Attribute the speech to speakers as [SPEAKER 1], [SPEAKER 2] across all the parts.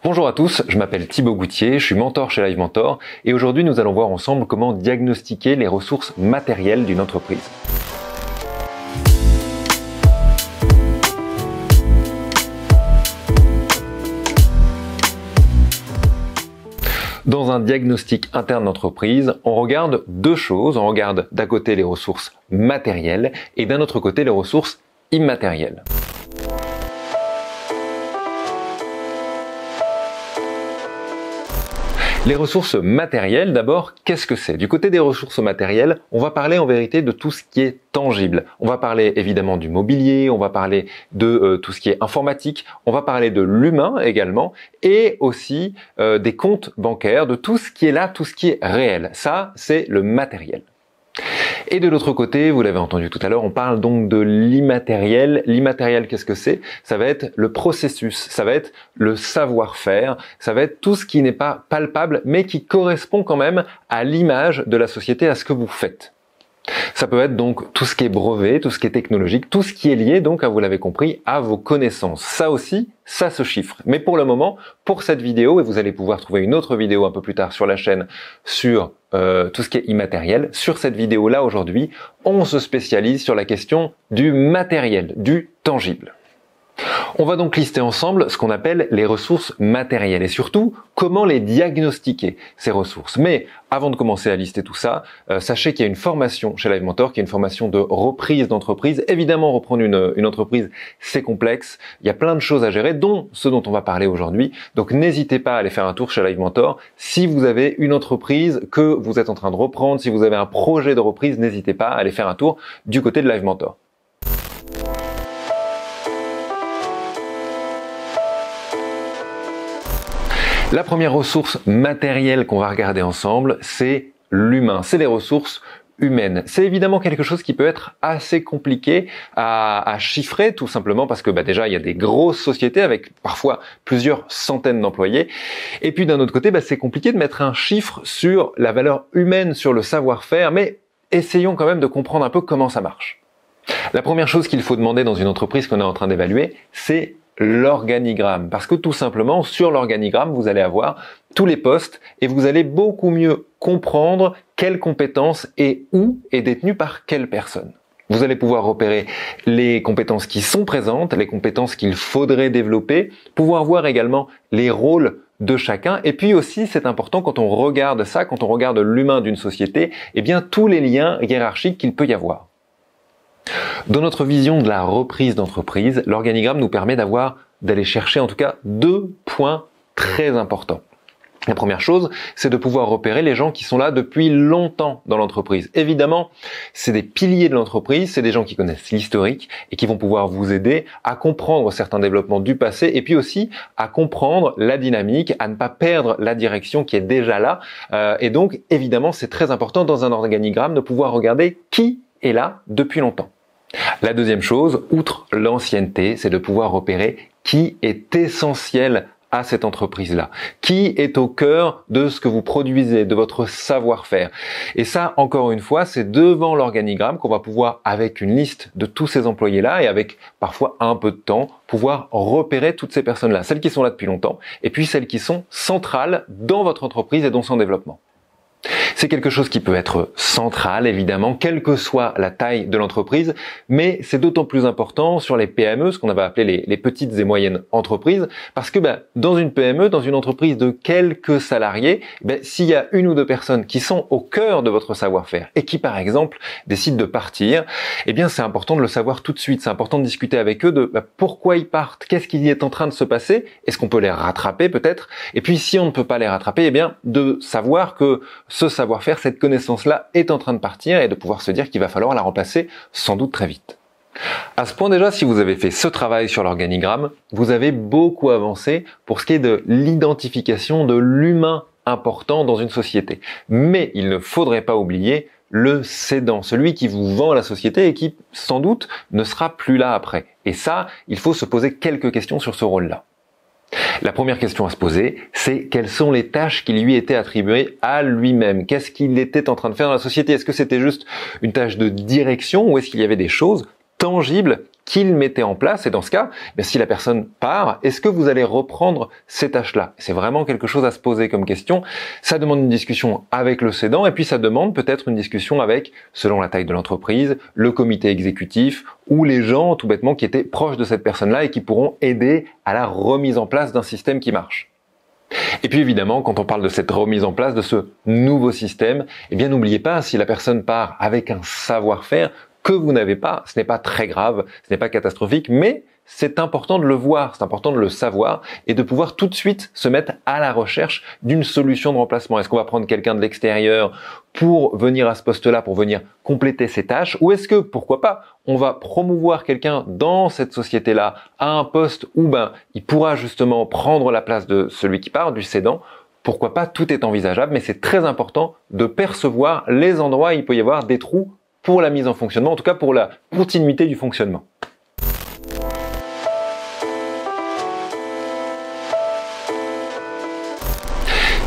[SPEAKER 1] Bonjour à tous, je m'appelle Thibaut Goutier, je suis mentor chez Live Mentor et aujourd'hui nous allons voir ensemble comment diagnostiquer les ressources matérielles d'une entreprise. Dans un diagnostic interne d'entreprise, on regarde deux choses. On regarde d'un côté les ressources matérielles et d'un autre côté les ressources immatérielles. Les ressources matérielles, d'abord, qu'est-ce que c'est? Du côté des ressources matérielles, on va parler en vérité de tout ce qui est tangible. On va parler évidemment du mobilier, on va parler de tout ce qui est informatique, on va parler de l'humain également, et aussi des comptes bancaires, de tout ce qui est là, tout ce qui est réel. Ça, c'est le matériel. Et de l'autre côté, vous l'avez entendu tout à l'heure, on parle donc de l'immatériel. L'immatériel, qu'est-ce que c'est? Ça va être le processus, ça va être le savoir-faire, ça va être tout ce qui n'est pas palpable, mais qui correspond quand même à l'image de la société, à ce que vous faites. Ça peut être donc tout ce qui est brevet, tout ce qui est technologique, tout ce qui est lié donc, vous l'avez compris, à vos connaissances. Ça aussi, ça se chiffre. Mais pour le moment, pour cette vidéo, et vous allez pouvoir trouver une autre vidéo un peu plus tard sur la chaîne sur tout ce qui est immatériel, sur cette vidéo-là aujourd'hui, on se spécialise sur la question du matériel, du tangible. On va donc lister ensemble ce qu'on appelle les ressources matérielles et surtout comment les diagnostiquer, ces ressources. Mais avant de commencer à lister tout ça, sachez qu'il y a une formation chez Live Mentor qui est une formation de reprise d'entreprise. Évidemment, reprendre une entreprise, c'est complexe. Il y a plein de choses à gérer, dont ce dont on va parler aujourd'hui. Donc n'hésitez pas à aller faire un tour chez Live Mentor. Si vous avez une entreprise que vous êtes en train de reprendre, si vous avez un projet de reprise, n'hésitez pas à aller faire un tour du côté de Live Mentor. La première ressource matérielle qu'on va regarder ensemble, c'est l'humain, c'est les ressources humaines. C'est évidemment quelque chose qui peut être assez compliqué à chiffrer, tout simplement parce que déjà il y a des grosses sociétés avec parfois plusieurs centaines d'employés. Et puis d'un autre côté, c'est compliqué de mettre un chiffre sur la valeur humaine, sur le savoir-faire, mais essayons quand même de comprendre un peu comment ça marche. La première chose qu'il faut demander dans une entreprise qu'on est en train d'évaluer, c'est l'organigramme, parce que tout simplement sur l'organigramme vous allez avoir tous les postes et vous allez beaucoup mieux comprendre quelle compétence et où est détenue par quelle personne. Vous allez pouvoir repérer les compétences qui sont présentes, les compétences qu'il faudrait développer, pouvoir voir également les rôles de chacun et puis aussi c'est important quand on regarde ça, quand on regarde l'humain d'une société, tous les liens hiérarchiques qu'il peut y avoir. Dans notre vision de la reprise d'entreprise, l'organigramme nous permet d'aller chercher en tout cas deux points très importants. La première chose, c'est de pouvoir repérer les gens qui sont là depuis longtemps dans l'entreprise. Évidemment, c'est des piliers de l'entreprise, c'est des gens qui connaissent l'historique et qui vont pouvoir vous aider à comprendre certains développements du passé et puis aussi à comprendre la dynamique, à ne pas perdre la direction qui est déjà là. Et donc, évidemment, c'est très important dans un organigramme de pouvoir regarder qui est là depuis longtemps. La deuxième chose, outre l'ancienneté, c'est de pouvoir repérer qui est essentiel à cette entreprise-là, qui est au cœur de ce que vous produisez, de votre savoir-faire. Et ça, encore une fois, c'est devant l'organigramme qu'on va pouvoir, avec une liste de tous ces employés-là et avec parfois un peu de temps, pouvoir repérer toutes ces personnes-là, celles qui sont là depuis longtemps et puis celles qui sont centrales dans votre entreprise et dans son développement. C'est quelque chose qui peut être central, évidemment, quelle que soit la taille de l'entreprise, mais c'est d'autant plus important sur les PME, ce qu'on va appeler les petites et moyennes entreprises, parce que dans une PME, dans une entreprise de quelques salariés, s'il y a une ou deux personnes qui sont au cœur de votre savoir-faire et qui, par exemple, décident de partir, c'est important de le savoir tout de suite. C'est important de discuter avec eux de pourquoi ils partent, qu'est-ce qui est en train de se passer, est-ce qu'on peut les rattraper peut-être, et puis si on ne peut pas les rattraper, de savoir que ce savoir-faire, cette connaissance-là est en train de partir et de pouvoir se dire qu'il va falloir la remplacer sans doute très vite. À ce point déjà, si vous avez fait ce travail sur l'organigramme, vous avez beaucoup avancé pour ce qui est de l'identification de l'humain important dans une société. Mais il ne faudrait pas oublier le cédant, celui qui vous vend la société et qui, sans doute, ne sera plus là après. Et ça, il faut se poser quelques questions sur ce rôle-là. La première question à se poser, c'est quelles sont les tâches qui lui étaient attribuées à lui-même? Qu'est-ce qu'il était en train de faire dans la société? Est-ce que c'était juste une tâche de direction ou est-ce qu'il y avait des choses tangibles qu'il mettait en place. Et dans ce cas, si la personne part, est-ce que vous allez reprendre ces tâches-là? C'est vraiment quelque chose à se poser comme question. Ça demande une discussion avec le cédant et puis ça demande peut-être une discussion avec, selon la taille de l'entreprise, le comité exécutif ou les gens tout bêtement qui étaient proches de cette personne-là et qui pourront aider à la remise en place d'un système qui marche. Et puis évidemment, quand on parle de cette remise en place de ce nouveau système, n'oubliez pas, si la personne part avec un savoir-faire que vous n'avez pas, ce n'est pas très grave, ce n'est pas catastrophique, mais c'est important de le voir, c'est important de le savoir et de pouvoir tout de suite se mettre à la recherche d'une solution de remplacement. Est-ce qu'on va prendre quelqu'un de l'extérieur pour venir à ce poste-là, pour venir compléter ses tâches, ou est-ce que, pourquoi pas, on va promouvoir quelqu'un dans cette société-là à un poste où il pourra justement prendre la place de celui qui part, du cédant. Pourquoi pas, tout est envisageable, mais c'est très important de percevoir les endroits où il peut y avoir des trous pour la mise en fonctionnement, en tout cas pour la continuité du fonctionnement.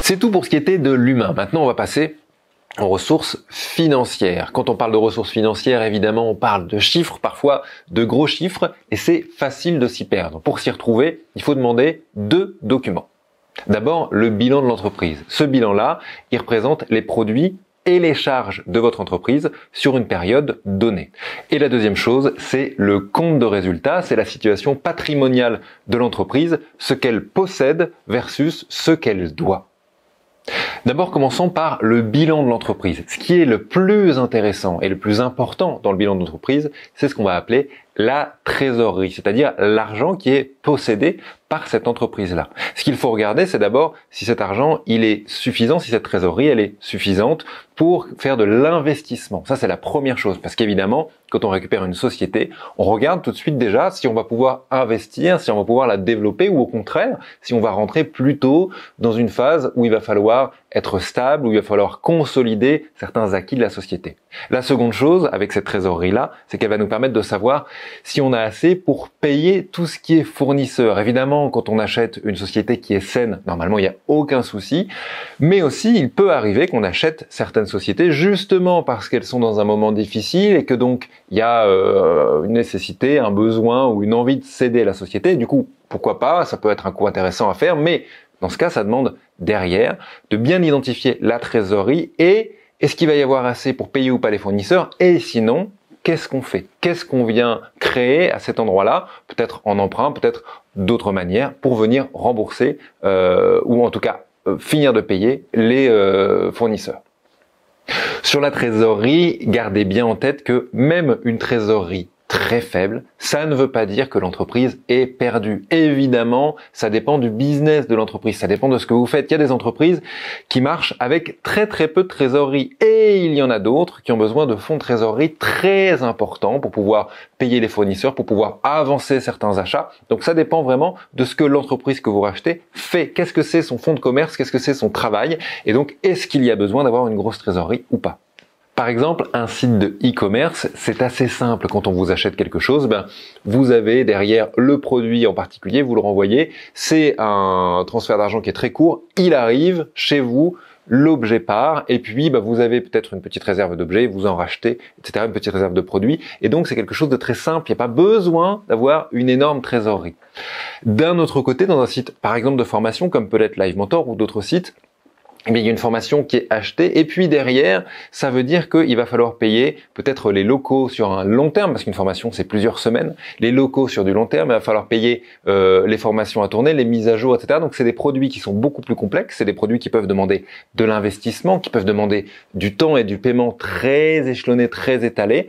[SPEAKER 1] C'est tout pour ce qui était de l'humain. Maintenant, on va passer aux ressources financières. Quand on parle de ressources financières, évidemment, on parle de chiffres, parfois de gros chiffres, et c'est facile de s'y perdre. Pour s'y retrouver, il faut demander 2 documents. D'abord, le bilan de l'entreprise. Ce bilan-là, il représente les produits et les charges de votre entreprise sur une période donnée. Et la deuxième chose, c'est le compte de résultat, c'est la situation patrimoniale de l'entreprise, ce qu'elle possède versus ce qu'elle doit. D'abord, commençons par le bilan de l'entreprise. Ce qui est le plus intéressant et le plus important dans le bilan de l'entreprise, c'est ce qu'on va appeler la trésorerie, c'est-à-dire l'argent qui est possédé par cette entreprise-là. Ce qu'il faut regarder, c'est d'abord si cet argent, il est suffisant, si cette trésorerie, elle est suffisante pour faire de l'investissement. Ça, c'est la première chose, parce qu'évidemment, quand on récupère une société, on regarde tout de suite déjà si on va pouvoir investir, si on va pouvoir la développer, ou au contraire, si on va rentrer plutôt dans une phase où il va falloir être stable, où il va falloir consolider certains acquis de la société. La seconde chose, avec cette trésorerie-là, c'est qu'elle va nous permettre de savoir si on a assez pour payer tout ce qui est fournisseur. Évidemment, quand on achète une société qui est saine, normalement, il n'y a aucun souci. Mais aussi, il peut arriver qu'on achète certaines sociétés justement parce qu'elles sont dans un moment difficile et que donc, il y a une nécessité, un besoin ou une envie de céder la société. Du coup, pourquoi pas, ça peut être un coup intéressant à faire, mais dans ce cas, ça demande derrière de bien identifier la trésorerie et est-ce qu'il va y avoir assez pour payer ou pas les fournisseurs, et sinon, qu'est-ce qu'on fait? Qu'est-ce qu'on vient créer à cet endroit-là? Peut-être en emprunt, peut-être d'autres manières pour venir rembourser ou en tout cas finir de payer les fournisseurs. Sur la trésorerie, gardez bien en tête que même une trésorerie très faible, ça ne veut pas dire que l'entreprise est perdue. Évidemment, ça dépend du business de l'entreprise, ça dépend de ce que vous faites. Il y a des entreprises qui marchent avec très peu de trésorerie et il y en a d'autres qui ont besoin de fonds de trésorerie très importants pour pouvoir payer les fournisseurs, pour pouvoir avancer certains achats. Donc ça dépend vraiment de ce que l'entreprise que vous rachetez fait. Qu'est-ce que c'est son fonds de commerce? Qu'est-ce que c'est son travail? Et donc, est-ce qu'il y a besoin d'avoir une grosse trésorerie ou pas? Par exemple, un site de e-commerce, c'est assez simple. Quand on vous achète quelque chose, vous avez derrière le produit en particulier, vous le renvoyez. C'est un transfert d'argent qui est très court. Il arrive chez vous, l'objet part, et puis vous avez peut-être une petite réserve d'objets, vous en rachetez, etc., une petite réserve de produits. Et donc, c'est quelque chose de très simple. Il n'y a pas besoin d'avoir une énorme trésorerie. D'un autre côté, dans un site, par exemple, de formation, comme peut l'être Live Mentor ou d'autres sites, il y a une formation qui est achetée et puis derrière, ça veut dire qu'il va falloir payer peut-être les locaux sur un long terme parce qu'une formation c'est plusieurs semaines, les locaux sur du long terme, il va falloir payer les formations à tourner, les mises à jour, etc. Donc c'est des produits qui sont beaucoup plus complexes, c'est des produits qui peuvent demander de l'investissement, qui peuvent demander du temps et du paiement très échelonné, très étalé.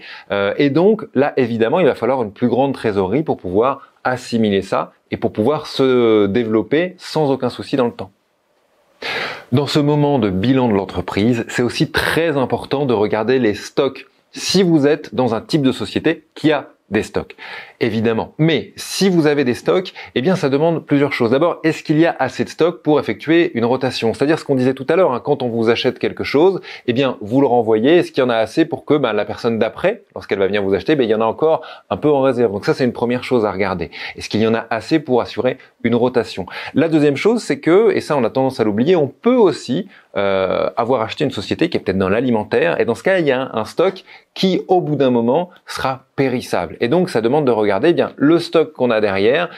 [SPEAKER 1] Et donc là, évidemment, il va falloir une plus grande trésorerie pour pouvoir assimiler ça et pour pouvoir se développer sans aucun souci dans le temps. Dans ce moment de bilan de l'entreprise, c'est aussi très important de regarder les stocks. Si vous êtes dans un type de société qui a des stocks, évidemment. Mais si vous avez des stocks, ça demande plusieurs choses. D'abord, est-ce qu'il y a assez de stocks pour effectuer une rotation? C'est-à-dire ce qu'on disait tout à l'heure, quand on vous achète quelque chose, vous le renvoyez. Est-ce qu'il y en a assez pour que la personne d'après, lorsqu'elle va venir vous acheter, il y en a encore un peu en réserve. Donc ça, c'est une première chose à regarder. Est-ce qu'il y en a assez pour assurer une rotation? La deuxième chose, c'est que, et ça on a tendance à l'oublier, on peut aussi avoir acheté une société qui est peut-être dans l'alimentaire, et dans ce cas, il y a un stock qui, au bout d'un moment, sera périssable. Et donc, ça demande de regarder regarder, eh bien, le stock qu'on a derrière,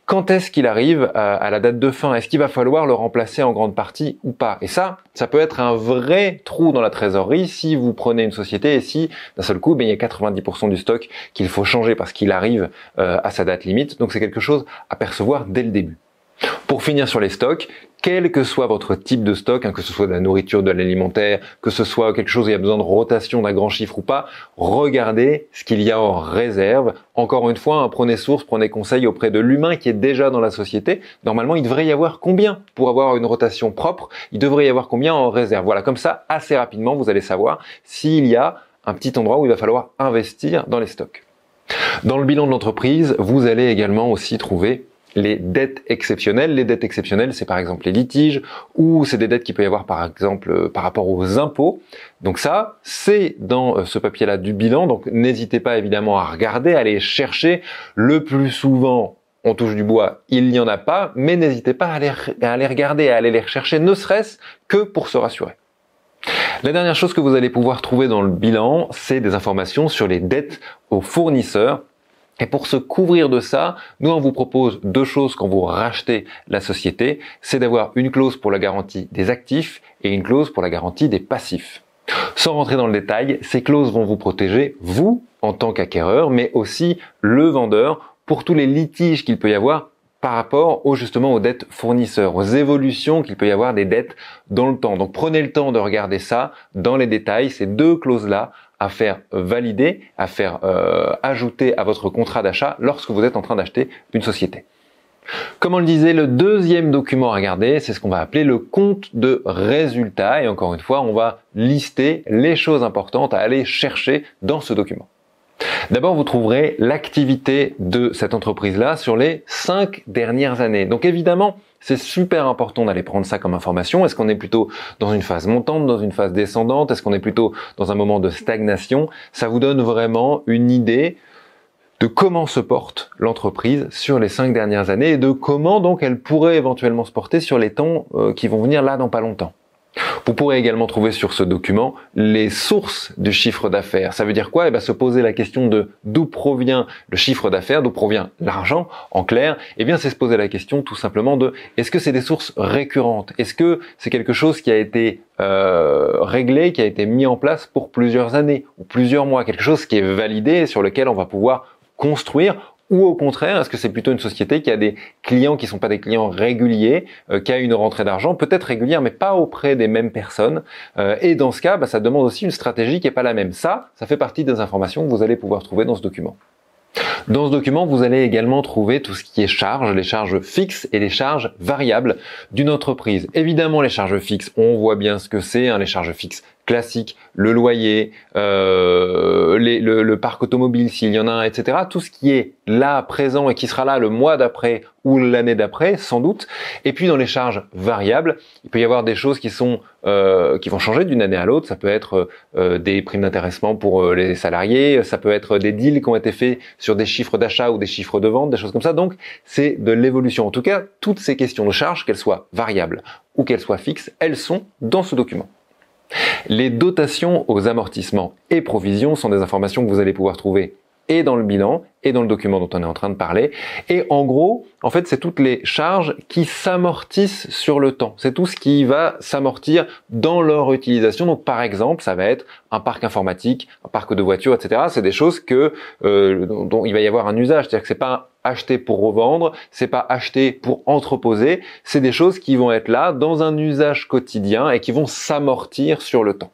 [SPEAKER 1] quand est-ce qu'il arrive à la date de fin? Est-ce qu'il va falloir le remplacer en grande partie ou pas? Et ça peut être un vrai trou dans la trésorerie si vous prenez une société et si d'un seul coup, il y a 90% du stock qu'il faut changer parce qu'il arrive à sa date limite. Donc c'est quelque chose à percevoir dès le début. Pour finir sur les stocks, quel que soit votre type de stock, que ce soit de la nourriture, de l'alimentaire, que ce soit quelque chose où il y a besoin de rotation d'un grand chiffre ou pas, regardez ce qu'il y a en réserve. Encore une fois, prenez source, prenez conseil auprès de l'humain qui est déjà dans la société. Normalement, il devrait y avoir combien pour avoir une rotation propre? Il devrait y avoir combien en réserve? Voilà, comme ça, assez rapidement, vous allez savoir s'il y a un petit endroit où il va falloir investir dans les stocks. Dans le bilan de l'entreprise, vous allez également aussi trouver les dettes exceptionnelles. Les dettes exceptionnelles, c'est par exemple les litiges ou c'est des dettes qu'il peut y avoir par exemple par rapport aux impôts. Donc ça, c'est dans ce papier-là du bilan. Donc n'hésitez pas évidemment à regarder, à aller chercher. Le plus souvent, on touche du bois, il n'y en a pas, mais n'hésitez pas à aller regarder, à aller les rechercher, ne serait-ce que pour se rassurer. La dernière chose que vous allez pouvoir trouver dans le bilan, c'est des informations sur les dettes aux fournisseurs. Et pour se couvrir de ça, nous on vous propose deux choses quand vous rachetez la société, c'est d'avoir une clause pour la garantie des actifs et une clause pour la garantie des passifs. Sans rentrer dans le détail, ces clauses vont vous protéger, vous, en tant qu'acquéreur, mais aussi le vendeur, pour tous les litiges qu'il peut y avoir par rapport justement aux dettes fournisseurs, aux évolutions qu'il peut y avoir des dettes dans le temps. Donc prenez le temps de regarder ça dans les détails, ces deux clauses-là à faire valider, à faire ajouter à votre contrat d'achat lorsque vous êtes en train d'acheter une société. Comme on le disait, le deuxième document à regarder, c'est ce qu'on va appeler le compte de résultat. Et encore une fois, on va lister les choses importantes à aller chercher dans ce document. D'abord, vous trouverez l'activité de cette entreprise-là sur les 5 dernières années. Donc évidemment, c'est super important d'aller prendre ça comme information. Est-ce qu'on est plutôt dans une phase montante, dans une phase descendante? Est-ce qu'on est plutôt dans un moment de stagnation? Ça vous donne vraiment une idée de comment se porte l'entreprise sur les 5 dernières années et de comment donc elle pourrait éventuellement se porter sur les temps qui vont venir là dans pas longtemps. Vous pourrez également trouver sur ce document les sources du chiffre d'affaires. Ça veut dire quoi? Se poser la question de d'où provient le chiffre d'affaires, d'où provient l'argent, en clair. C'est se poser la question tout simplement de est-ce que c'est des sources récurrentes? Est-ce que c'est quelque chose qui a été réglé, qui a été mis en place pour plusieurs années ou plusieurs mois? Quelque chose qui est validé et sur lequel on va pouvoir construire. Ou au contraire, est-ce que c'est plutôt une société qui a des clients qui sont pas des clients réguliers, qui a une rentrée d'argent, peut-être régulière, mais pas auprès des mêmes personnes. Et dans ce cas, ça demande aussi une stratégie qui est pas la même. Ça fait partie des informations que vous allez pouvoir trouver dans ce document. Dans ce document, vous allez également trouver tout ce qui est charges, les charges fixes et les charges variables d'une entreprise. Évidemment, les charges fixes, on voit bien ce que c'est, les charges fixes classiques, le loyer, le parc automobile s'il y en a un, etc. Tout ce qui est là, présent et qui sera là le mois d'après ou l'année d'après, sans doute. Et puis dans les charges variables, il peut y avoir des choses qui vont changer d'une année à l'autre. Ça peut être des primes d'intéressement pour les salariés, ça peut être des deals qui ont été faits sur des chiffres d'achat ou des chiffres de vente, des choses comme ça. Donc c'est de l'évolution. En tout cas, toutes ces questions de charges, qu'elles soient variables ou qu'elles soient fixes, elles sont dans ce document. Les dotations aux amortissements et provisions sont des informations que vous allez pouvoir trouver et dans le bilan et dans le document dont on est en train de parler. Et en gros, en fait, c'est toutes les charges qui s'amortissent sur le temps. C'est tout ce qui va s'amortir dans leur utilisation. Donc, par exemple, ça va être un parc informatique, un parc de voitures, etc. C'est des choses dont il va y avoir un usage. C'est-à-dire que c'est pas acheté pour revendre, c'est pas acheté pour entreposer. C'est des choses qui vont être là dans un usage quotidien et qui vont s'amortir sur le temps.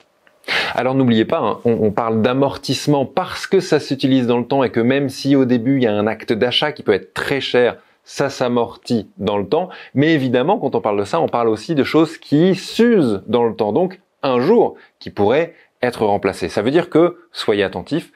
[SPEAKER 1] Alors n'oubliez pas, on parle d'amortissement parce que ça s'utilise dans le temps et que même si au début il y a un acte d'achat qui peut être très cher, ça s'amortit dans le temps. Mais évidemment, quand on parle de ça, on parle aussi de choses qui s'usent dans le temps, donc un jour qui pourraient être remplacées. Ça veut dire que, soyez attentifs,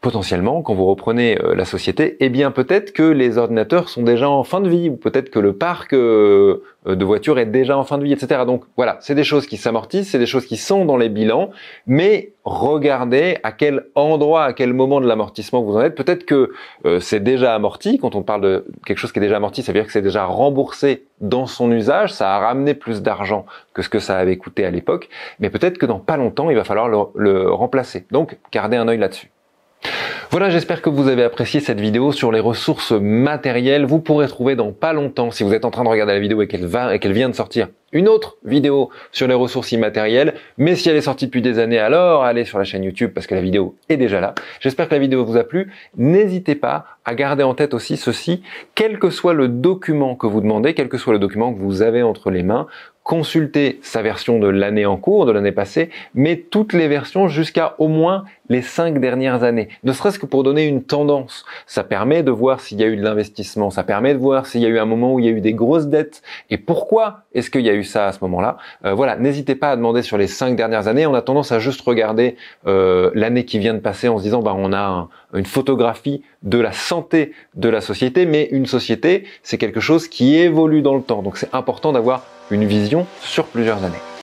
[SPEAKER 1] potentiellement, quand vous reprenez la société, peut-être que les ordinateurs sont déjà en fin de vie, ou peut-être que le parc de voitures est déjà en fin de vie, etc. Donc voilà, c'est des choses qui s'amortissent, c'est des choses qui sont dans les bilans, mais regardez à quel endroit, à quel moment de l'amortissement vous en êtes. Peut-être que c'est déjà amorti. Quand on parle de quelque chose qui est déjà amorti, ça veut dire que c'est déjà remboursé dans son usage, ça a ramené plus d'argent que ce que ça avait coûté à l'époque, mais peut-être que dans pas longtemps, il va falloir le remplacer. Donc, gardez un œil là-dessus. Voilà, j'espère que vous avez apprécié cette vidéo sur les ressources matérielles. Vous pourrez trouver dans pas longtemps, si vous êtes en train de regarder la vidéo et qu'elle vient de sortir, une autre vidéo sur les ressources immatérielles. Mais si elle est sortie depuis des années, alors allez sur la chaîne YouTube parce que la vidéo est déjà là. J'espère que la vidéo vous a plu. N'hésitez pas à garder en tête aussi ceci, quel que soit le document que vous demandez, quel que soit le document que vous avez entre les mains, consultez sa version de l'année en cours, de l'année passée, mais toutes les versions jusqu'à au moins les 5 dernières années. Ne serait-ce que pour donner une tendance. Ça permet de voir s'il y a eu de l'investissement, ça permet de voir s'il y a eu un moment où il y a eu des grosses dettes et pourquoi est-ce qu'il y a eu ça à ce moment-là. Voilà, n'hésitez pas à demander sur les 5 dernières années. On a tendance à juste regarder l'année qui vient de passer en se disant on a une photographie de la santé de la société, mais une société, c'est quelque chose qui évolue dans le temps. Donc c'est important d'avoir une vision sur plusieurs années.